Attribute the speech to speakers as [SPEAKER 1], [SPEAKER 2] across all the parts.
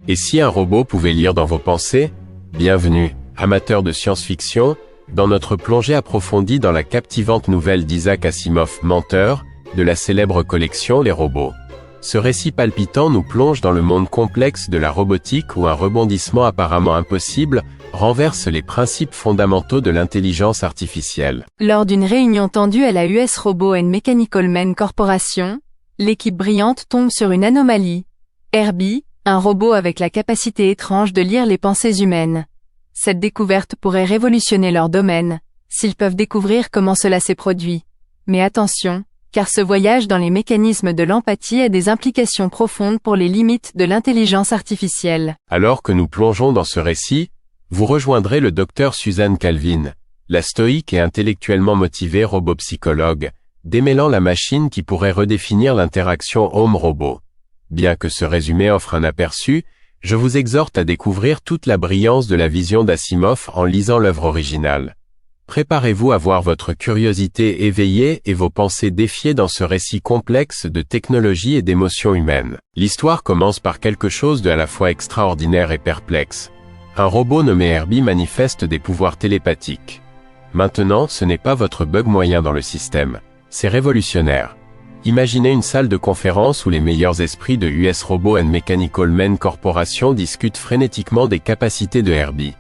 [SPEAKER 1] Et si un robot pouvait lire dans vos pensées? Bienvenue, amateurs de science-fiction, dans notre plongée approfondie dans la captivante nouvelle d'Isaac Asimov, Menteur, de la célèbre collection Les Robots. Ce récit palpitant nous plonge dans le monde complexe de la robotique où un rebondissement apparemment impossible renverse les principes fondamentaux de l'intelligence artificielle.
[SPEAKER 2] Lors d'une réunion tendue à la US Robot and Mechanical Men Corporation, l'équipe brillante tombe sur une anomalie. Herbie, un robot avec la capacité étrange de lire les pensées humaines. Cette découverte pourrait révolutionner leur domaine, s'ils peuvent découvrir comment cela s'est produit. Mais attention, car ce voyage dans les mécanismes de l'empathie a des implications profondes pour les limites de l'intelligence artificielle.
[SPEAKER 1] Alors que nous plongeons dans ce récit, vous rejoindrez le docteur Suzanne Calvin, la stoïque et intellectuellement motivée robopsychologue, démêlant la machine qui pourrait redéfinir l'interaction homme-robot. Bien que ce résumé offre un aperçu, je vous exhorte à découvrir toute la brillance de la vision d'Asimov en lisant l'œuvre originale. Préparez-vous à voir votre curiosité éveillée et vos pensées défiées dans ce récit complexe de technologie et d'émotions humaines. L'histoire commence par quelque chose de à la fois extraordinaire et perplexe. Un robot nommé Herbie manifeste des pouvoirs télépathiques. Maintenant, ce n'est pas votre bug moyen dans le système. C'est révolutionnaire. Imaginez une salle de conférence où les meilleurs esprits de US Robot and Mechanical Men Corporation discutent frénétiquement des capacités de Herbie.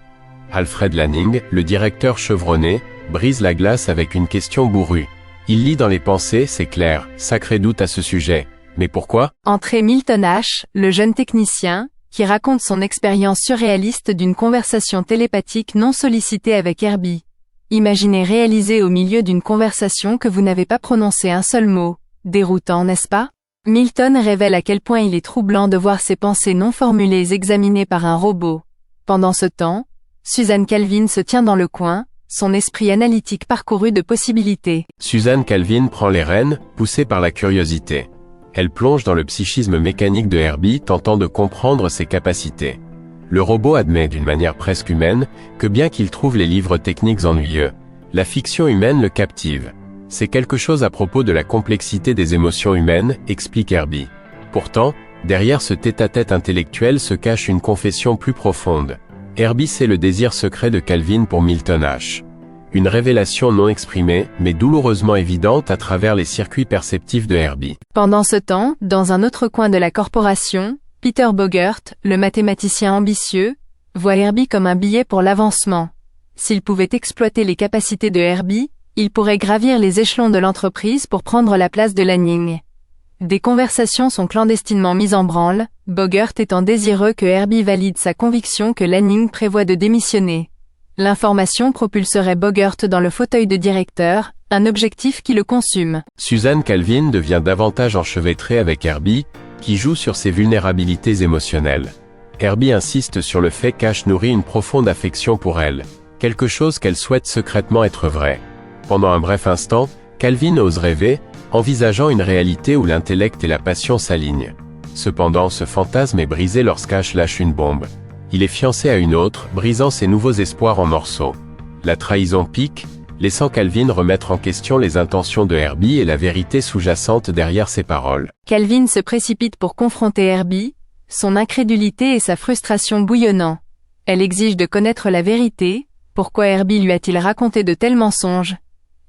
[SPEAKER 1] Alfred Lanning, le directeur chevronné, brise la glace avec une question bourrue. Il lit dans les pensées, c'est clair, sacré doute à ce sujet. Mais pourquoi?
[SPEAKER 2] Entrée Milton H., le jeune technicien, qui raconte son expérience surréaliste d'une conversation télépathique non sollicitée avec Herbie. Imaginez réaliser au milieu d'une conversation que vous n'avez pas prononcé un seul mot. Déroutant, n'est-ce pas? Milton révèle à quel point il est troublant de voir ses pensées non formulées examinées par un robot. Pendant ce temps, Suzanne Calvin se tient dans le coin, son esprit analytique parcouru de possibilités.
[SPEAKER 1] Suzanne Calvin prend les rênes, poussée par la curiosité. Elle plonge dans le psychisme mécanique de Herbie, tentant de comprendre ses capacités. Le robot admet d'une manière presque humaine que bien qu'il trouve les livres techniques ennuyeux, la fiction humaine le captive. C'est quelque chose à propos de la complexité des émotions humaines, explique Herbie. Pourtant, derrière ce tête-à-tête intellectuel se cache une confession plus profonde. Herbie sait le désir secret de Calvin pour Milton H. Une révélation non exprimée, mais douloureusement évidente à travers les circuits perceptifs de Herbie.
[SPEAKER 2] Pendant ce temps, dans un autre coin de la corporation, Peter Bogert, le mathématicien ambitieux, voit Herbie comme un billet pour l'avancement. S'il pouvait exploiter les capacités de Herbie, il pourrait gravir les échelons de l'entreprise pour prendre la place de Lanning. Des conversations sont clandestinement mises en branle, Bogert étant désireux que Herbie valide sa conviction que Lanning prévoit de démissionner. L'information propulserait Bogert dans le fauteuil de directeur, un objectif qui le consume.
[SPEAKER 1] Suzanne Calvin devient davantage enchevêtrée avec Herbie, qui joue sur ses vulnérabilités émotionnelles. Herbie insiste sur le fait qu'Ash nourrit une profonde affection pour elle, quelque chose qu'elle souhaite secrètement être vraie. Pendant un bref instant, Calvin ose rêver, envisageant une réalité où l'intellect et la passion s'alignent. Cependant, ce fantasme est brisé lorsqu'Ash lâche une bombe. Il est fiancé à une autre, brisant ses nouveaux espoirs en morceaux. La trahison pique, laissant Calvin remettre en question les intentions de Herbie et la vérité sous-jacente derrière ses paroles.
[SPEAKER 2] Calvin se précipite pour confronter Herbie, son incrédulité et sa frustration bouillonnant. Elle exige de connaître la vérité, pourquoi Herbie lui a-t-il raconté de tels mensonges?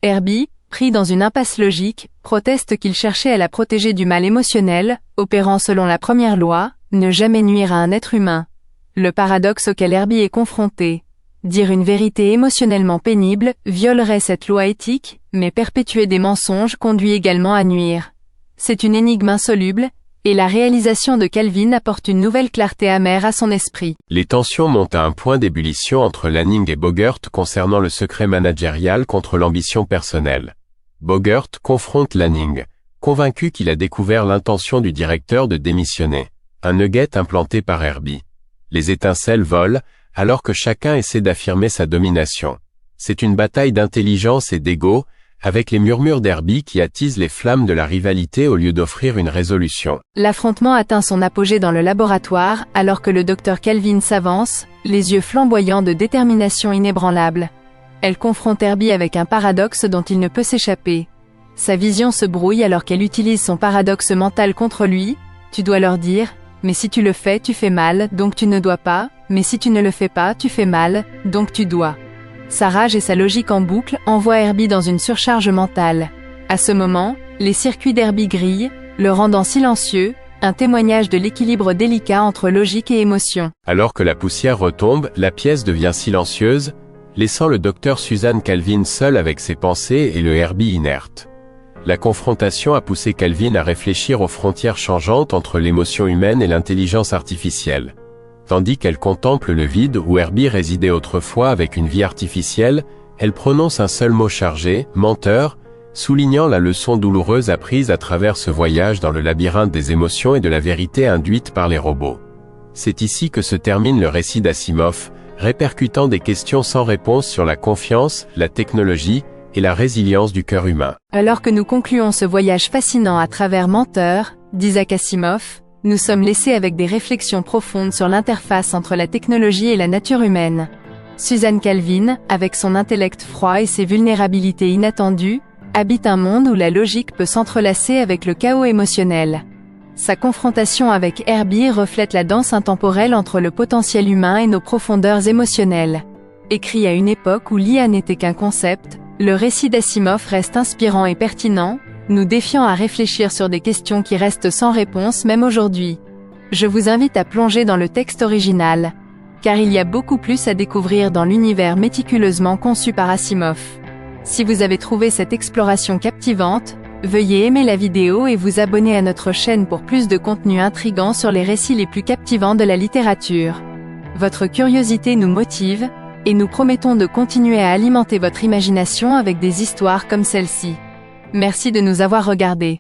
[SPEAKER 2] Herbie, pris dans une impasse logique, proteste qu'il cherchait à la protéger du mal émotionnel, opérant selon la première loi, ne jamais nuire à un être humain. Le paradoxe auquel Herbie est confronté. Dire une vérité émotionnellement pénible violerait cette loi éthique, mais perpétuer des mensonges conduit également à nuire. C'est une énigme insoluble, et la réalisation de Calvin apporte une nouvelle clarté amère à son esprit.
[SPEAKER 1] Les tensions montent à un point d'ébullition entre Lanning et Bogert concernant le secret managérial contre l'ambition personnelle. Bogert confronte Lanning, convaincu qu'il a découvert l'intention du directeur de démissionner. Un nugget implanté par Herbie. Les étincelles volent, alors que chacun essaie d'affirmer sa domination. C'est une bataille d'intelligence et d'ego, avec les murmures d'Herbie qui attisent les flammes de la rivalité au lieu d'offrir une résolution.
[SPEAKER 2] L'affrontement atteint son apogée dans le laboratoire, alors que le docteur Calvin s'avance, les yeux flamboyants de détermination inébranlable. Elle confronte Herbie avec un paradoxe dont il ne peut s'échapper. Sa vision se brouille alors qu'elle utilise son paradoxe mental contre lui. Tu dois leur dire, mais si tu le fais, tu fais mal, donc tu ne dois pas, mais si tu ne le fais pas, tu fais mal, donc tu dois. Sa rage et sa logique en boucle envoient Herbie dans une surcharge mentale. À ce moment, les circuits d'Herbie grillent, le rendant silencieux, un témoignage de l'équilibre délicat entre logique et émotion.
[SPEAKER 1] Alors que la poussière retombe, la pièce devient silencieuse, laissant le docteur Suzanne Calvin seul avec ses pensées et le Herbie inerte. La confrontation a poussé Calvin à réfléchir aux frontières changeantes entre l'émotion humaine et l'intelligence artificielle. Tandis qu'elle contemple le vide où Herbie résidait autrefois avec une vie artificielle, elle prononce un seul mot chargé, menteur, soulignant la leçon douloureuse apprise à travers ce voyage dans le labyrinthe des émotions et de la vérité induite par les robots. C'est ici que se termine le récit d'Asimov, répercutant des questions sans réponse sur la confiance, la technologie et la résilience du cœur humain.
[SPEAKER 2] Alors que nous concluons ce voyage fascinant à travers Menteur, d'Isaac Asimov, nous sommes laissés avec des réflexions profondes sur l'interface entre la technologie et la nature humaine. Suzanne Calvin, avec son intellect froid et ses vulnérabilités inattendues, habite un monde où la logique peut s'entrelacer avec le chaos émotionnel. Sa confrontation avec Herbie reflète la danse intemporelle entre le potentiel humain et nos profondeurs émotionnelles. Écrit à une époque où l'IA n'était qu'un concept, le récit d'Asimov reste inspirant et pertinent, nous défiant à réfléchir sur des questions qui restent sans réponse même aujourd'hui. Je vous invite à plonger dans le texte original, car il y a beaucoup plus à découvrir dans l'univers méticuleusement conçu par Asimov. Si vous avez trouvé cette exploration captivante, veuillez aimer la vidéo et vous abonner à notre chaîne pour plus de contenu intrigant sur les récits les plus captivants de la littérature. Votre curiosité nous motive, et nous promettons de continuer à alimenter votre imagination avec des histoires comme celle-ci. Merci de nous avoir regardés.